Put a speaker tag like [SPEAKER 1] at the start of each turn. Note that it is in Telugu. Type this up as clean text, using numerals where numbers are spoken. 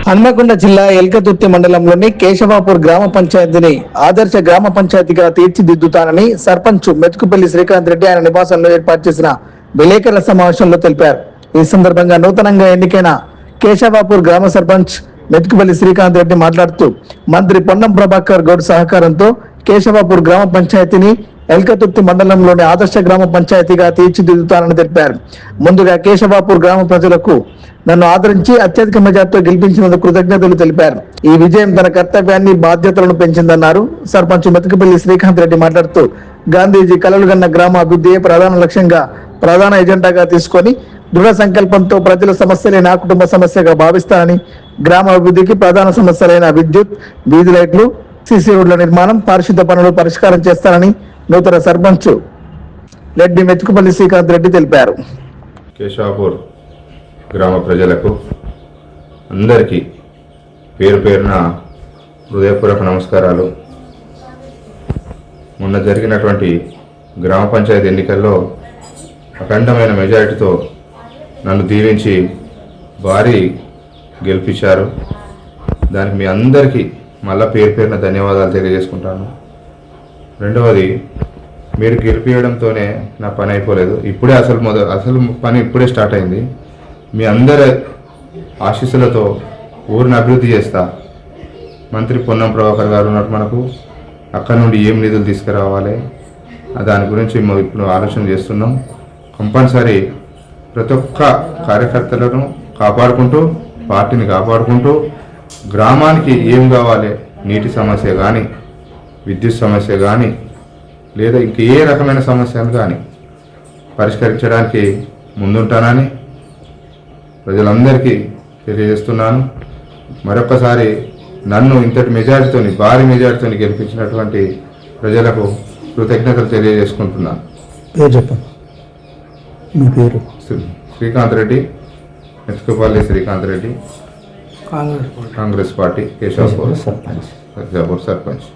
[SPEAKER 1] హన్మకొండ జిల్లా ఎల్కతుర్తి మండలంలోని కేశవాపూర్ గ్రామ పంచాయతీని ఆదర్శ గ్రామ పంచాయతీగా తీర్చిదిద్దుతానని సర్పంచ్ మెతుకుపల్లి శ్రీకాంత్ రెడ్డి ఆయన నివాసంలో ఏర్పాటు చేసిన విలేకరుల సమావేశంలో తెలిపారు. ఈ సందర్భంగా నూతనంగా ఎన్నికైన కేశవాపూర్ గ్రామ సర్పంచ్ మెతుకుపల్లి శ్రీకాంత్ రెడ్డి మాట్లాడుతూ మంత్రి పొన్నం ప్రభాకర్ గౌడ్ సహకారంతో కేశవాపూర్ గ్రామ పంచాయతీని ఎల్కతుర్తి మండలంలోని ఆదర్శ గ్రామ పంచాయతీగా తీర్చిదిద్దుతానని తెలిపారు. ముందుగా కేశవాపూర్ గ్రామ ప్రజలకు నన్ను ఆదరించి అత్యధిక మెజార్టీతో గెలిపించినందుకు కృతజ్ఞతలు తెలిపారు. ఈ విజయం తన కర్తవ్యాన్ని బాధ్యతలను పెంచిందన్నారు. సర్పంచ్ మెతుకుపల్లి శ్రీకాంత్ రెడ్డి మాట్లాడుతూ గాంధీజీ కలలుగన్న గ్రామ అభివృద్ధియే ప్రధాన లక్ష్యంగా ప్రధాన ఎజెండాగా తీసుకొని దృఢ సంకల్పంతో ప్రజల సమస్యలే నా కుటుంబ సమస్యగా భావిస్తానని, గ్రామ అభివృద్ధికి ప్రధాన సమస్యలైన విద్యుత్, వీధి లైట్లు, సీసీ రోడ్ల నిర్మాణం, పారిశుద్ధ పనులు పరిష్కారం చేస్తానని నూతన సర్పంచ్ రెడ్డి మెతుకుపల్లి శ్రీకాంత్ రెడ్డి తెలిపారు.
[SPEAKER 2] కేశవాపూర్ గ్రామ ప్రజలకు అందరికీ పేరు పేరున హృదయపూర్వక నమస్కారాలు. మొన్న జరిగినటువంటి గ్రామ పంచాయతీ ఎన్నికల్లో అఖండమైన మెజారిటీతో నన్ను దీవించి భారీ గెలిపించారు. దానికి మీ అందరికీ మళ్ళా పేరు పేరున ధన్యవాదాలు తెలియజేసుకుంటాను. రెండవది, మీరు గెలిపించడంతోనే నా పని అయిపోలేదు. ఇప్పుడే అసలు పని ఇప్పుడే స్టార్ట్ అయింది. మీ అందరి ఆశీస్సులతో ఊరిని అభివృద్ధి చేస్తా. మంత్రి పొన్నం ప్రభాకర్ గారు ఉన్నారు మనకు. అక్కడ నుండి ఏం నిధులు తీసుకురావాలి దాని గురించి ఇప్పుడు ఆలోచన చేస్తున్నాం. కంపల్సరీ ప్రతి ఒక్క కార్యకర్తలను కాపాడుకుంటూ, పార్టీని కాపాడుకుంటూ, గ్రామానికి ఏం కావాలి, నీటి సమస్య కానీ, విద్యుత్ సమస్య కానీ, లేదా ఇంక ఏ రకమైన సమస్యను కానీ పరిష్కరించడానికి ముందుంటానని ప్రజలందరికీ తెలియజేస్తున్నాను. మరొకసారి నన్ను ఇంతటి మెజారిటీతోని, భారీ మెజారిటీతోని గెలిపించినటువంటి ప్రజలకు కృతజ్ఞతలు తెలియజేసుకుంటున్నాను.
[SPEAKER 1] పేరు చెప్పండి. మీ పేరు?
[SPEAKER 2] శ్రీకాంత్ రెడ్డి, మెతుకుపల్లి శ్రీకాంత్ రెడ్డి, కాంగ్రెస్ పార్టీ, కేశవాపూర్ సర్పంచ్.